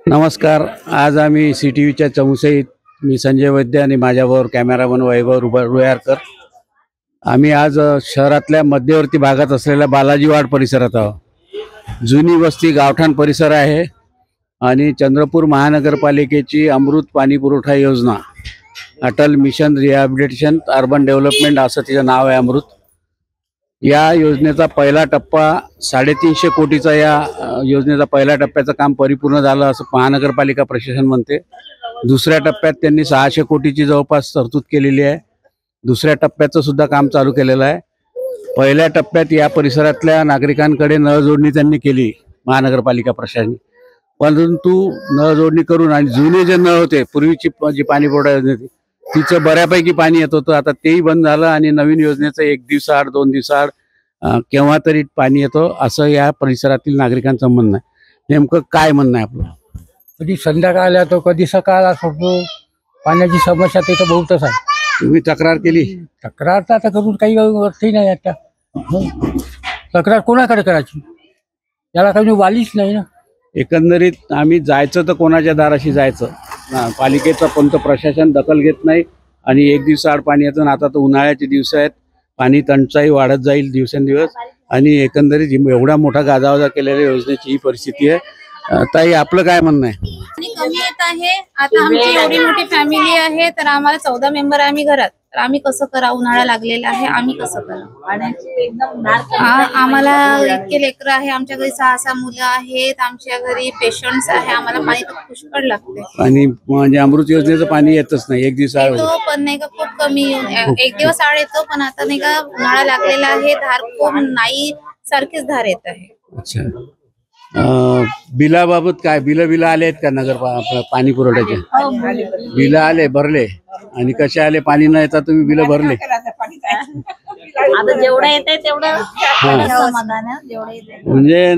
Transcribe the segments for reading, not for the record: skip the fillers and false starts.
नमस्कार. आज आम्ही CTVच्या चौसईत मी संजय वैद्य आणि माझ्याबरोबर कॅमेरामन वैभव रुयारकर. आम्ही आज शहरातल्या मध्यवर्ती भागात असलेल्या बालाजीवाड परिसरात आहोत. जुनी वस्ती गावठाण परिसर आहे आणि चंद्रपूर महानगरपालिकेची अमृत पाणी पुरवठा योजना, Atal mission rehabilitation urban development असं तिचं नाव आहे. अमृत या योजनेचा पहिला टप्पा 350 कोटीचा या योजनेचा पहिल्या टप्प्याचं काम परिपूर्ण झालं असं महानगरपालिका प्रशासन म्हणते. दुसऱ्या टप्प्यात त्यांनी 600 कोटीची जवळपास तरतूद केलेली आहे. दुसऱ्या टप्प्याचं सुद्धा काम चालू केलेलं आहे. पहिल्या टप्प्यात या परिसरातल्या नागरिकांकडे नळ जोडणी त्यांनी केली महानगरपालिका प्रशासनाने, परंतु नळ जोडणी करून आणि जुने जे नळ होते पूर्वीची जी पाणी पुरवठा योजना होती तिचं बऱ्यापैकी पाणी येत होतं. आता तेही बंद झालं आणि नवीन योजनेचं 1 दिवसाआड 2 दिवसाआड केव्हा तरी पाणी येतं असं या परिसरातील नागरिकांचं म्हणणं आहे. नेमकं काय म्हणणं आहे आपलं? कधी संध्याकाळ येतो, कधी सकाळ असतो. पाण्याची समस्या तिथं बहुतच आहे. तुम्ही तक्रार केली? तक्रार तर आता करून काही अर्थही नाही. आता तक्रार कोणाकडे करायची, याला काही वालीच नाही ना. एकंदरीत आम्ही जायचं तर कोणाच्या दाराशी जायचं, पालिकेचं कोणतं प्रशासन दखल घेत नाही आणि 1 दिवसाआड पाणी येतं. आता तर उन्हाळ्याचे दिवस आहेत, पाणी टंचाई वाढत जाईल दिवसेंदिवस आणि एकंदरीत एवढा मोठा गाजावाजा केलेल्या योजनेची ही परिस्थिती आहे. ताई, आपलं काय म्हणणं आहे? आणि कमी येत आहे. आता आमची एवढी मोठी फॅमिली आहे तर आम्हाला 14 मेंबर आम्ही घरात, तर आम्ही कसं करा? उन्हाळा लागलेला आहे, आम्ही कसं करा? आम्हाला इतके लेकरं आहे, आमच्या घरी 6 मुलं आहेत, आमच्या घरी पेशंट्स आहे, आम्हाला पाणी तर पुष्कळ लागते. आणि म्हणजे अमृत योजनेचं पाणी येतच नाही 1 दिवसाआड येतो पण नाही का, खूप कमी. 1 दिवस आड येतो पण आता नाही का, उन्हाळा लागलेला आहे, धार खूप नाही सारखीच धार येत आहे. अच्छा. बिलाबाबत काय बिल आले आहेत का? नगर पाणी पुरवठ्याचे बिल आले, भरले? आणि कसे आले? पाणी न येता तुम्ही बिल भरले? आता जेवढं येते तेवढं समाधान आहे, जेवढं येते. म्हणजे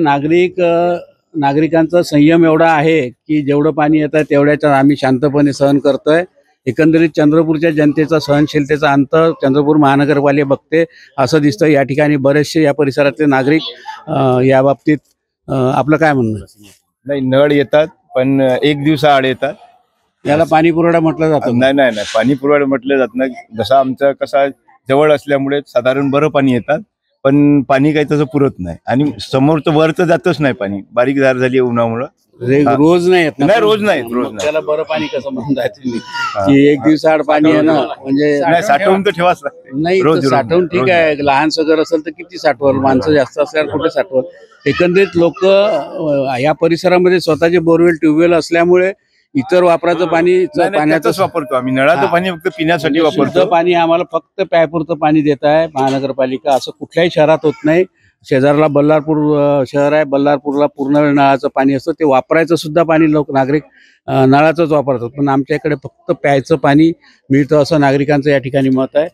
नागरिकांचा संयम एवढा आहे की जेवढं पाणी येतं तेवढ्याच्या आम्ही शांतपणे सहन करतोय. एकंदरीत चंद्रपूरच्या जनतेचा सहनशीलतेचा अंत चंद्रपूर महानगरपालिका बघते असं दिसतं. या ठिकाणी बरेचसे या परिसरातले नागरिक या बाबतीत आपलं काय म्हणणं? नाही, नळ येतात पण 1 दिवसाआड येतात. याला पाणी पुरवठा म्हटलं जातं? नाही, पाणी पुरवठा म्हटलं जात नाही. जसं आमचं कसा जवळ असल्यामुळे साधारण बरं पाणी येतात, पण पाणी काही तसं पुरत नाही. आणि समोर तर वर तर जातच नाही पाणी, बारीक धार झाली उन्हामुळं. रोज नाही येत ना? नाही, रोज नाही. त्याला बरं पाणी कसं म्हणताय तुम्ही की 1 दिवसाआड पाणी आहे ना? म्हणजे नाही, साठवून तर ठेवाच लागते. नाही, साठवून ठीक आहे. लहान सगर असेल तर किती साठवल? माणसं जास्त असल्यावर कुठे साठवल? एकंदरीत लोक या परिसरामध्ये स्वतःचे बोरवेल ट्यूबवेल असल्यामुळे इतर वापराचं पाणी पाण्याचाच वापरतो आम्ही. नळाचं पाणी फक्त पिण्यासाठी वापरतो. पाणी आम्हाला फक्त प्यायपुरतं पाणी देत आहे महानगरपालिका. असं कुठल्याही शहरात होत नाही. शेजारला बल्लारपूर शहर आहे, बल्लारपूरला पूर्ण वेळ नळाचं पाणी असतं. ते वापरायचं सुद्धा पाणी नागरिक नळाचंच वापरतात, पण आमच्या इकडे फक्त प्यायचं पाणी मिळतं असं नागरिकांचं या ठिकाणी मत आहे.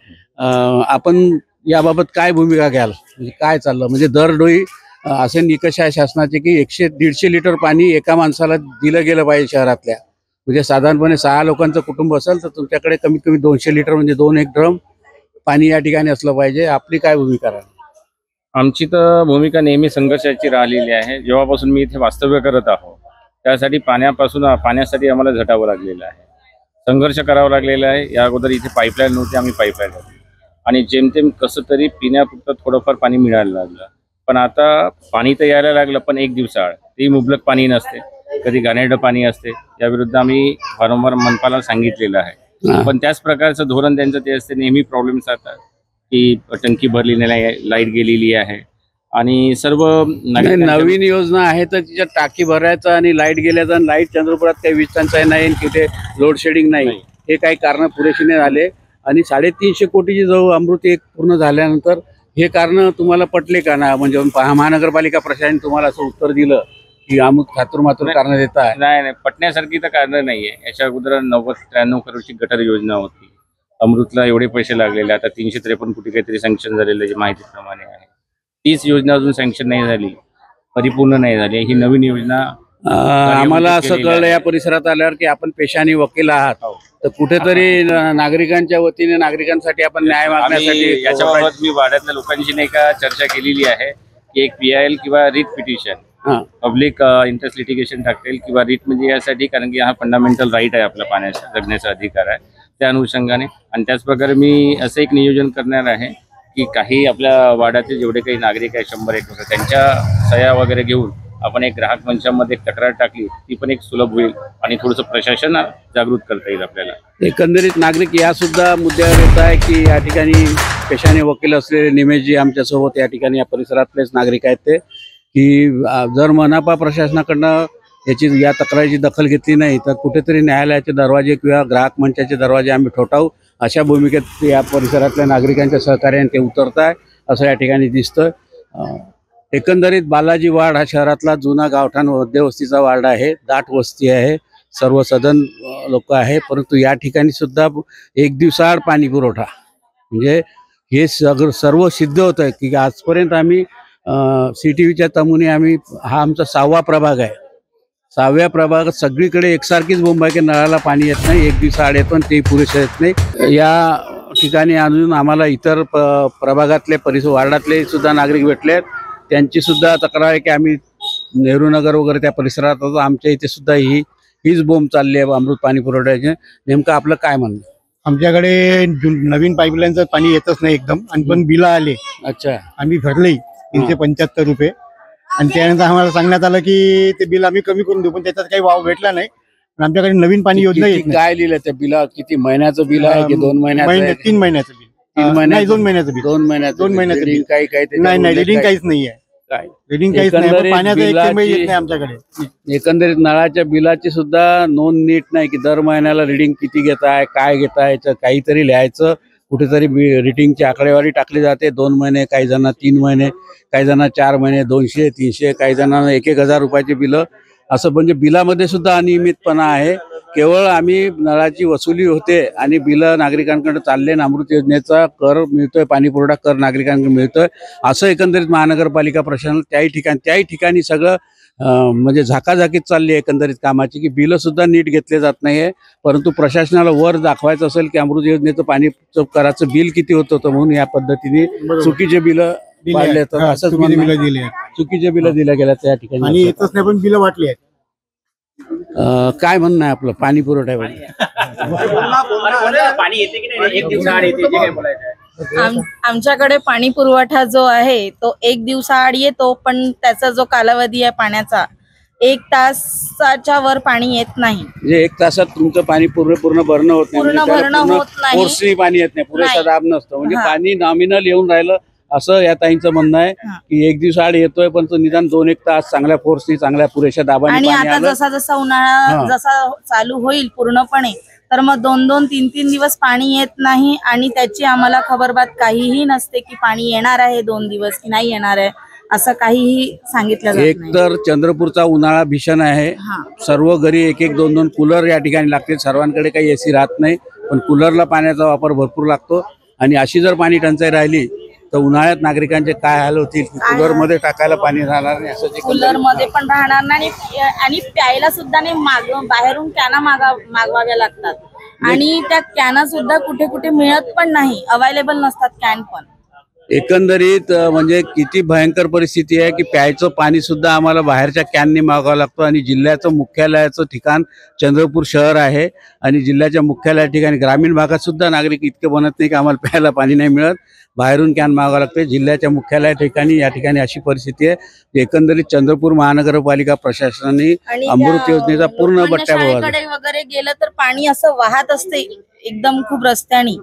आपण याबाबत काय भूमिका घ्याल? म्हणजे काय चाललं? म्हणजे दरडोई असे निकष आहे शासनाचे की 100-150 लिटर पाणी एका माणसाला दिलं गेलं पाहिजे शहरातल्या. म्हणजे साधारणपणे 6 लोकांचं कुटुंब असेल तर तुमच्याकडे कमीत कमी 200 लिटर म्हणजे 2-1 ड्रम पाणी या ठिकाणी असलं पाहिजे. आपली काय भूमिका राहील? आमची तर भूमिका नेहमी संघर्षाची राहिलेली आहे. जेव्हापासून मी इथे वास्तव्य करत आहो त्यासाठी पाण्यासाठी आम्हाला झटावं लागलेलं आहे, संघर्ष करावा लागलेला आहे. या अगोदर इथे पाईपलाईन नव्हती, आम्ही पाईपलाईन घातली आणि जेमतेम कसं तरी पिण्यापुरतं थोडंफार पाणी मिळायला लागलं. पण आता पाणी तर यायला लागलं, पण 1 दिवसाआड तेही मुबलक पाणी नसते, कधी घाणेरडं पाणी असते. याविरुद्ध आम्ही वारंवार मनपाला सांगितलेलं आहे, पण त्याच प्रकारचं धोरण त्यांचं ते असते. नेहमी प्रॉब्लेम्स येतात की टंकी भरली नाही, लाईट गेलेली आहे आणि सर्व नवीन योजना आहे तर तिच्यात टाकी भरायचं आणि लाईट गेल्याचं. आणि लाईट चंद्रपुरात काही वीज टंचाई नाही, तिथे लोड शेडिंग नाही, हे काही कारण पुरेशी नाही झाले. आणि 350 कोटीची जवळ अमृत एक पूर्ण झाल्यानंतर हे कारण तुम्हाला पटले का ना? म्हणजे महानगरपालिका प्रशासन तुम्हाला असं उत्तर दिलं की अमुक खातूर कारण देत आहे? नाही, पटण्यासारखी तर कारण नाहीये. याच्या अगोदर 90-93 करोडची गटर योजना होती. अमृतला एवढे पैसे लागलेले, आता 353 कोटी काहीतरी सँक्शन झालेलं जे माहितीप्रमाणे आहे. तीच योजना अजून सँक्शन नाही झाली, परिपूर्ण नाही झाली. ही नवीन योजना आम्हाला असं कळलं या परिसरात आल्यावर की आपण पेशाने वकील आहात, तर कुठेतरी नागरिकांच्या वतीने नागरिकांसाठी आपण न्याय मागण्यासाठी याच्याबाबत मी वाड्यातल्या लोकांशी नाही का चर्चा केलेली आहे की एक PIL किंवा रिट पिटिशन हा. पब्लिक इंटरेस्ट लिटिगेशन टाकेल किंवा रिट म्हणजे यासाठी, कारण की हा फंडामेंटल राईट आहे आपला, पाण्याचा जगण्याचा अधिकार आहे, त्या अनुषंगाने. आणि त्याचप्रकारे मी असं एक नियोजन करणार आहे की काही आपल्या वाड्यातील जेवढे काही नागरिक आहे 100 एक वगैरे, त्यांच्या सह्या वगैरे घेऊन आपण एक ग्राहक मंचामध्ये एक तक्रार टाकली, ती पण एक सुलभ होईल आणि थोडंसं प्रशासन जागृत करता येईल आपल्याला. एकंदरीत नागरिक या सुद्धा मुद्द्यावर येत आहे की या ठिकाणी पेशाने वकील असलेले निमेशजी आमच्यासोबत या ठिकाणी या परिसरातलेच नागरिक आहेत ते, की जर मनपा प्रशासनाकडनं या तक्रारीची दखल घेतली नाही तर कुठेतरी न्यायालयाचे दरवाजे किंवा ग्राहक मंचाचे दरवाजे आम्ही ठोठावू, अशा भूमिकेत या परिसरातल्या नागरिकांच्या सहकार्याने ते उतरत आहे असं या ठिकाणी दिसतं. एकंदरीत बालाजी वार्ड हा शहरातला जुना गावठाण मध्यवस्तीचा वार्ड आहे, दाट वस्ती आहे, सर्व सदन लोक आहे, परंतु या ठिकाणी सुद्धा एक दिवसाआड पाणी पुरवठा, म्हणजे हे सर्व सिद्ध होत आहे की आजपर्यंत आम्ही CTVच्या तमुने आम्ही, हा आमचा 6वा प्रभाग आहे, 6व्या प्रभागात सगळीकडे एकसारखीच बोंब आहे की नळाला पाणी येत नाही, एक दिवसाआड येतो आणि ते पुरेसे येत नाही. या ठिकाणी अजून आम्हाला इतर प्रभागातले वार्डातले सुद्धा नागरिक भेटले आहेत, त्यांची सुद्धा तक्रार आहे की आम्ही नेहरू नगर वगैरे त्या परिसरात होतो, आमच्या इथे सुद्धा हीच बोंब चालली आहे अमृत पाणी पुरवठ्याचे. नेमकं आपलं काय म्हणणं? आमच्याकडे नवीन पाईपलाईनचं पाणी येतच नाही एकदम, आणि पण बिलं आले. अच्छा. आम्ही भरले 375 रुपये, आणि त्यानंतर आम्हाला सांगण्यात आलं की ते बिल आम्ही कमी करून देऊ, पण त्याच्यात काही वाव भेटला नाही. पण आमच्याकडे नवीन पाणी योजना येत नाही. काय लिहिलं त्या बिला? किती महिन्याचं बिल आहे की 2 महिन्याचं? 3 महिन्याचं बिल. 3 महिन्याचं? 2 महिन्याचं बिल. 2 महिन्याचं बिल. काही काही नाही, रिडिंग काहीच नाही आहे. काय रिडिंग काहीच नाही, एकंदरीत पाण्याचं एक थेंब येत बिलाची- नाही आमच्याकडे. एकंदरीत नळाच्या बिलाची सुद्धा नोंद नीट नाही की दर महिन्याला रिडिंग किती घेत आहे, काय घेत आहे, काहीतरी लिहायचं. कुठेतरी रिडिंगची आकडेवारी टाकली जाते, 2 महिने, काही जणांना 3 महिने, काही जणांना 4 महिने, 200, 300, काही जणांना 1,000 रुपयाचे बिलं, असं म्हणजे बिलामध्ये सुद्धा अनियमितपणा आहे. केवळ आम्ही नळाची वसुली होते आणि बिलं नागरिकांकडे चालले, अमृत योजनेचा कर मिळतोय, पाणी पुरवठा कर नागरिकांकडे मिळतोय, असं एकंदरीत महानगरपालिका प्रशासन त्याही ठिकाणी सगळं म्हणजे झाकाझाकीत चालली आहे एकंदरीत कामाची, की बिलं सुद्धा नीट घेतले जात नाहीये. परंतु प्रशासनाला वर दाखवायचं असेल की अमृत योजनेचं पाणी कराचं बिल किती होतं म्हणून या पद्धतीने चुकीचे बिलं पाडले तर असंच चुकीचे बिलं दिले आहेत. चुकीचे बिलं दिल्या गेल्या त्या आणि ठिकाणी. येतच नाही, पण बिलं वाटली आहेत. काय म्हणणं आहे आपलं पाणी पुरवठ्यावर? पाणी येते की नाही, एक दिवसाआड येते, जे काही बोलायचं आहे. आमच्याकडे पाणी पुरवठा जो आहे तो 1 दिवसाआड येतो, पण त्याचा जो कालावधी आहे पाण्याचा 1 तासाच्या वर पाणी येत नाही. म्हणजे 1 तासात तुमचं पाणी पूर्ण भरणं होत नाही, पूर्ण भरणं होत नाही. फोर्सनी पाणी येत नाही, पुरेसा नाही. दाब नसतो, म्हणजे हा. पाणी नॉमिनल येऊन राहिलं असं या ताईंचं म्हणणं आहे हा. की 1 दिवसाआड येतोय, पण तो निदान 2-1 तास चांगल्या फोर्सनी, चांगल्या पुरेशा दाबाने आणि पाणी आता आलं. जसा जसा उन्हाळा हा. जसा चालू होईल पूर्णपणे, तर मग 2-2, 3-3 दिवस पाणी येत नाही, आणि त्याची आम्हाला खबरबात काहीही नसते की पाणी येणार आहे 2 दिवस की नाही येणार आहे, असं काहीही सांगितलं जात एक नाही. तर चंद्रपूरचा उन्हाळा भीषण आहे, हा. सर्व घरी 1-1, 2-2 कूलर या ठिकाणी लागतील, सर्वांकडे काही AC राहत नाही, पण कूलरला पाण्याचा वापर भरपूर लागतो. आणि अशी जर पाणी टंचाई राहिली तर उन्हाळ्यात नागरिकांचे काय हाल होतील. कूलर मध्ये टाकायला पाणी राहणार नाही, असं कूलर मध्ये पण राहणार नाही, आणि प्यायला सुद्धा नाही, बाहेरून कॅना मागवाव्या लागतात, आणि त्या कॅना सुद्धा कुठे कुठे मिळत पण नाही, अवेलेबल नसतात कॅन पण. एकंदरीत म्हणजे किती भयंकर परिस्थिती आहे की प्यायचं पाणी सुद्धा आम्हाला बाहेरच्या कॅनने मागावं लागतं. आणि जिल्ह्याचं मुख्यालयाचं ठिकाण चंद्रपूर शहर आहे, आणि जिल्ह्याच्या मुख्यालया ठिकाणी ग्रामीण भागात सुद्धा नागरिक इतके बनत नाही की आम्हाला प्यायला पाणी नाही मिळत, बाहेरून कॅन मागावं लागते. जिल्ह्याच्या मुख्यालया ठिकाणी या ठिकाणी अशी परिस्थिती आहे. एकंदरीत चंद्रपूर महानगरपालिका प्रशासनाने आणि अमृत योजनेचा पूर्ण लोखंड बट्ट्या बघावा. शाळेकडे वगैरे गेलं तर पाणी असं वाहत असते एकदम खूप रस्त्याने,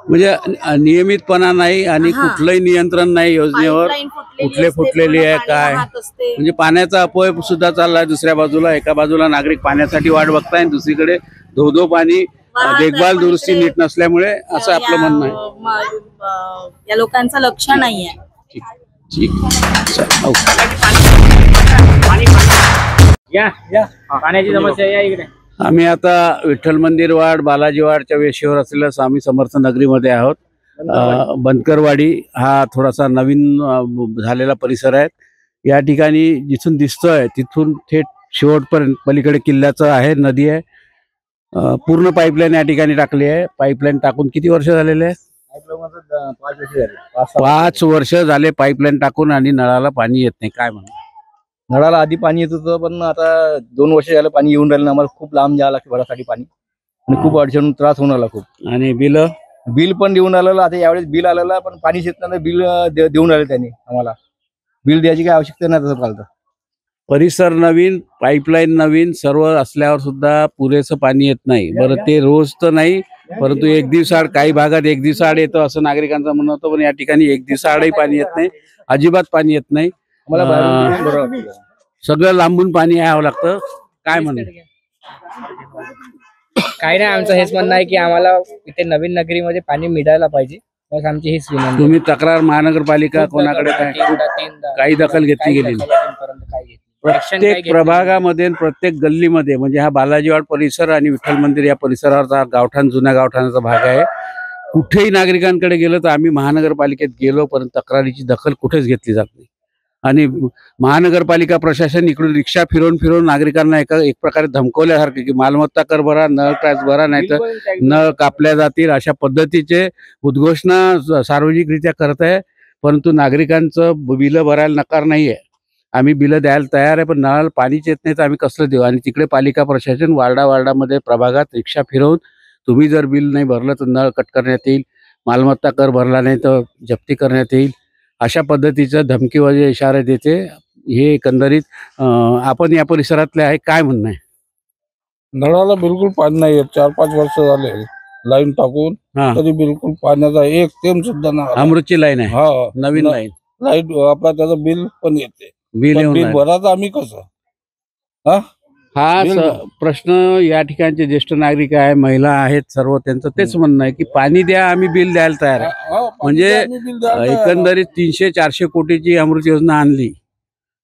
म्हणजे नियमितपणा नाही आणि हा. कुठलंही नियंत्रण नाही योजनेवर. पाईपलाईन कुठले असते, फुटलेली पूर्ण आहे पाणी काय, वाहत असते. म्हणजे पाण्याचा अपव्यय सुद्धा चाललाय दुसऱ्या बाजूला. एका बाजूला नागरिक पाण्यासाठी वाट बघताय, दुसरीकडे धोधो पाणी वाहत आहे, देखभाल पण दुरुस्ती इकडे नीट नसल्यामुळे असं आपलं म्हणणं आहे. या लोकांचं लक्ष नाहीये. ठीक ठीक चल, ओके. या पाण्याची समस्या या इकडे. आम्ही आता विठ्ठल मंदिर वार्ड, बालाजी वार्डच्या वेशीवर असलेल्या स्वामी समर्थ नगरीमध्ये आहोत. बनकरवाडी हा थोडासा नवीन झालेला परिसर आहे. या ठिकाणी जिथून दिसतोय तिथून थेट शेवटपर्यंत पलीकडे किल्ल्याचं आहे, नदी आहे. पूर्ण पाईपलाईन या ठिकाणी टाकली आहे. पाईपलाईन टाकून किती वर्ष झालेले आहेत? 5 वर्ष झाले पाईपलाईन टाकून, आणि नळाला पाणी येत नाही. काय म्हणा? नळाला आधी पाणी येत होतं, पण आता 2 वर्ष झालं पाणी येऊन राहिलं. आम्हाला खूप लांब जावं लागतं भरासाठी पाणी, आणि खूप अडचण त्रास होऊन राहिला खूप. आणि बिल पण देऊन आलेलं. आता यावेळेस बिल आलेलं, पण पाणीच येत नाही. बिल देऊन राहिले त्यांनी आम्हाला. बिल द्यायची काही आवश्यकता नाही तसं पाहिलं तर. परिसर नवीन, पाईपलाईन नवीन, सर्व असल्यावर सुद्धा पुरेसं पाणी येत नाही. बरं, ते रोज तर नाही, परंतु एक दिवसाआड, काही भागात एक दिवसाआड येतं असं नागरिकांचं म्हणणं होतं. पण या ठिकाणी एक दिवसाआडही पाणी येत नाही, अजिबात पाणी येत नाही. आम्हाला बाहेरून बरं वाटतं. सगळं लांबून पाणी यावं लागतं. काय म्हणणं? काही नाही, आमचं हेच म्हणणं आहे की आम्हाला इथे नवीन नगरीमध्ये पाणी मिळायला पाहिजे, बस आमची हीच विनंती आहे. तुम्ही तक्रार महानगरपालिका कोणाकडे काय तीनदा काही दखल घेतली गेली नाही? अजूनपर्यंत काही घेतली नाही. Action काही प्रत्येक घेतली प्रभागामध्ये आणि प्रत्येक गल्लीमध्ये, म्हणजे हा बालाजीवाड परिसर आणि विठ्ठल मंदिर या परिसरावरचा गावठाण, जुन्या गावठाणाचा भाग आहे. कुठेही नागरिकांकडे गेलं तर आम्ही महानगरपालिकेत गेलो, परंतु तक्रारीची दखल कुठेच घेतली जात नाही. आणि महानगरपालिका प्रशासन इकडून रिक्षा फिरवून नागरिकांना एक प्रकारे धमकवल्यासारखं, की मालमत्ता कर भरा, नळ टॅक्स भरा, नाही तर नळ कापल्या जातील, अशा पद्धतीचे उद्घोषणा सार्वजनिकरित्या करत आहे. परंतु नागरिकांचं बिलं भरायला नकार नाही आहे. आम्ही बिलं द्यायला तयार आहे, पण नळाला पाणीच येत नाही तर आम्ही कसलं देऊ? आणि तिकडे पालिका प्रशासन वार्डामध्ये प्रभागात रिक्षा फिरवून, तुम्ही जर बिल नाही भरलं तर नळ कट करण्यात येईल, मालमत्ता कर भरला नाही तर जप्ती करण्यात येईल, अशा पद्धतीचं धमकीवाजे इशारे देते. हे एकंदरीत आपण या परिसरातले आहे, काय म्हणणं आहे? नळाला बिलकुल पाणी नाही येत. 4-5 वर्ष झाले लाईन टाकून, हा. तरी बिलकुल पाण्याचा एक थेंब सुद्धा नाही आला. अमृतची लाईन आहे, हा, नवीन लाईन, लाईट आपला त्याचं बिल पण येते. बिल पण येऊन बिल राहिलं. भरायचं आम्ही कसं? हा बिल प्रश्न या ठिकाणचे ज्येष्ठ नागरिक आहे, महिला आहेत, सर्व त्यांचं तेच म्हणणं आहे की पाणी द्या, आम्ही बिल द्यायला तयार आहे. हा, पाणी म्हणजे आम्ही बिल द्यायला तयार आहे. एकंदरीत 300-400 कोटीची अमृत योजना आणली,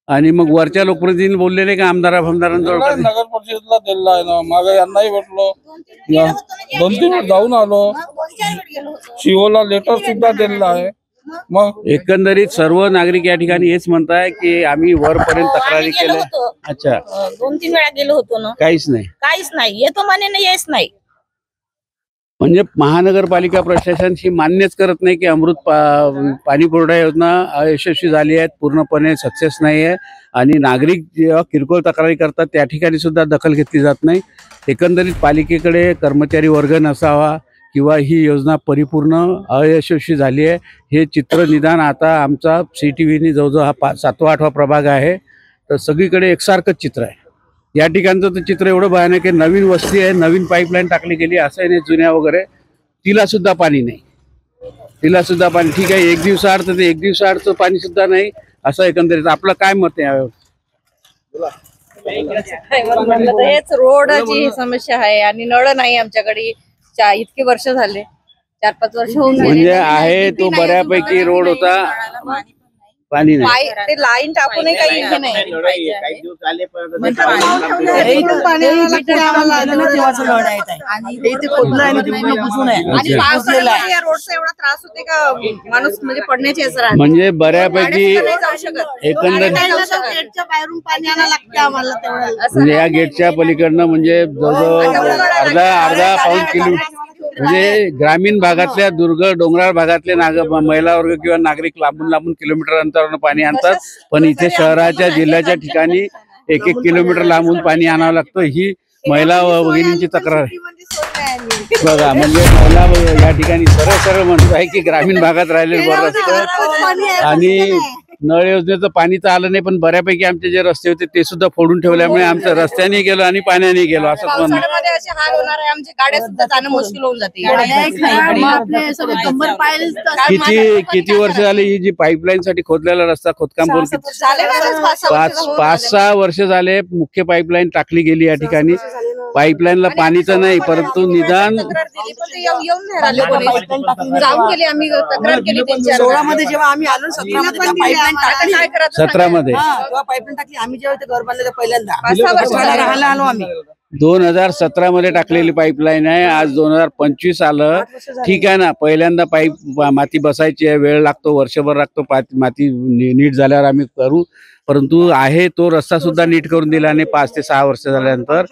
आणि मग वरच्या लोकप्रतिनिधी बोललेले का आमदारांजवळ नाही, नगर परिषदला दिलेला आहे ना, मागे यांनाही भेटलो, 2-3 वेळ जाऊन आलो, सीओला लेटर सुद्धा दिलेला आहे. मग एकंदरीत सर्व नागरिक या ठिकाणी हेच म्हणताय की आम्ही वरपर्यंत तक्रारी केल्या. अच्छा, 2-3 वेळा गेलो होतो ना, काहीच नाही. काहीच नाही. येतो म्हणे ना, येच नाही. म्हणजे महानगरपालिका प्रशासन ही मान्यच करत नाही की अमृत पाणी पुरवठा योजना अयशस्वी झाली आहे, पूर्णपणे सक्सेस नाही आहे. आणि नागरिक जेव्हा किरकोळ तक्रारी करतात त्या ठिकाणी सुद्धा दखल घेतली जात नाही. एकंदरीत पालिकेकडे कर्मचारी वर्ग नसावा, किंवा ही योजना परिपूर्ण अयशस्वी झाली आहे, हे चित्र निदान आता आमचा CTVनी जवळजवळ हा 7वा-8वा प्रभाग आहे, तर सगळीकडे एकसारखंच चित्र आहे. या ठिकाणचं तर चित्र एवढं भयानक आहे. नवीन वस्ती आहे, नवीन पाईपलाईन टाकली गेली, असं नाही जुन्या वगैरे, तिला सुद्धा पाणी नाही, तिला सुद्धा पाणी. ठीक आहे, एक दिवसाआड तर ते एक दिवसाआडचं पाणी सुद्धा नाही, असं एकंदरीत आपलं काय मत आहे यावर? हेच रोडची समस्या आहे, आणि नळ नाही आमच्याकडे. इतके वर्ष झाले, 4-5 वर्ष होऊन गेले. म्हणजे आहे तो बऱ्यापैकी रोड होता, पाणी नाही. ते लाईन टाकूनही काही हे नाही. या रोडचा एवढा त्रास होते का माणूस म्हणजे पडण्याचे असं राहते. म्हणजे बऱ्यापैकी जाऊ शकत एकंदरीत गेटच्या बाहेरून पाणी आणायला लागतं आम्हाला तेवढं. म्हणजे या गेटच्या पलीकडनं म्हणजे जवळजवळ अर्धा पाऊण किलोमीटर, म्हणजे ग्रामीण भागातल्या दुर्गम डोंगराळ भागातले महिला वर्ग किंवा नागरिक लांबून किलोमीटर अंतरावरून पाणी आणतात, पण इथे शहराच्या जिल्ह्याच्या ठिकाणी 1-1 किलोमीटर लांबून पाणी आणावं लागतं. ही महिला भगिनींची तक्रार आहे. बघा, म्हणजे महिला या ठिकाणी सरळ म्हणत आहे की ग्रामीण भागात राहिलेलं बरं असतं, आणि नळ योजनेचं पाणी तर आलं नाही, पण बऱ्यापैकी आमचे जे रस्ते होते ते सुद्धा फोडून ठेवल्यामुळे आमचं रस्त्याने गेलो आणि पाण्याने गेलो, असंच म्हणणं. पावसाळ्यामध्ये असे हाल होणार आहे, आमच्या गाड्या सुद्धा जाणं मुश्किल होऊन जाते. किती वर्ष झाली ही जी पाईपलाईन साठी खोदलेला रस्ता खोदकाम करून? 5-6 वर्ष झाले. मुख्य पाईपलाईन टाकली गेली या ठिकाणी, पाईपलाईनला पाणीचं नाही, परंतु निदान जाऊन गेले, आम्ही तक्रार केली 3-4 मध्ये. जेव्हा आम्ही आलो 17मध्ये पाईपलाईन टाकली, आम्ही जेव्हा घर बांधलं पहिल्यांदा 5-6 वर्ष राहायला आलो आम्ही. 2017 टाकलेली पाईपलाईन आहे, आज 2025 आलं. ठीक आहे ना, पहिल्यांदा पाईप माती बसायची आहे, वेळ लागतो, वर्षभर लागतो, माती नीट झाल्यावर आम्ही करू, परंतु आहे तो रस्ता सुद्धा नीट करून दिला आणि 5 ते 6 वर्ष झाल्यानंतर.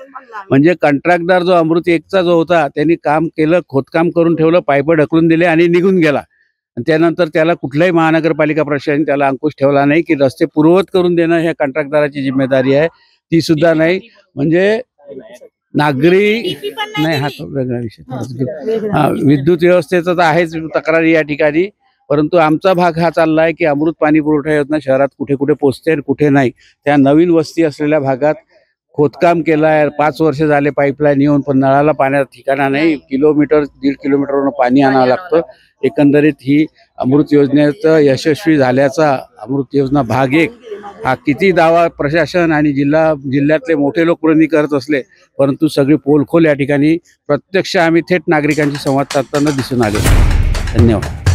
म्हणजे कंत्राटदार जो अमृत 1चा जो होता त्यांनी काम केलं, खोदकाम करून ठेवलं, पाईप ढकलून दिले आणि निघून गेला. आणि त्यानंतर त्याला कुठल्याही महानगरपालिका प्रशासनाने त्याला अंकुश ठेवला नाही की रस्ते पूर्ववत करून देणं हे कंत्राटदाराची जिम्मेदारी आहे, ती सुद्धा नाही. म्हणजे नागरी नाही, हा तो वेगळा विषय. विद्युत व्यवस्थेचं तर आहेच तक्रारी या ठिकाणी, परंतु आमचा भाग हा चालला आहे की अमृत पाणी पुरवठा योजना शहरात कुठे कुठे पोचते आणि कुठे नाही. त्या नवीन वस्ती असलेल्या भागात खोदकाम केलं आहे, 5 वर्ष झाले पाईपलाईन येऊन, पण नळाला पाण्याचा ठिकाणा नाही. किलोमीटर 1.5 किलोमीटरवरून पाणी आणावं लागतं. एकंदरीत ही अमृत योजनेचं यशस्वी झाल्याचा अमृत योजना भाग 1 हा किती दावा प्रशासन आणि जिल्ह्यातले मोठे लोकप्रतिनिधी करत असले, परंतु सगळी पोलखोल या ठिकाणी प्रत्यक्ष आम्ही थेट नागरिकांशी संवाद साधताना दिसून आले. धन्यवाद.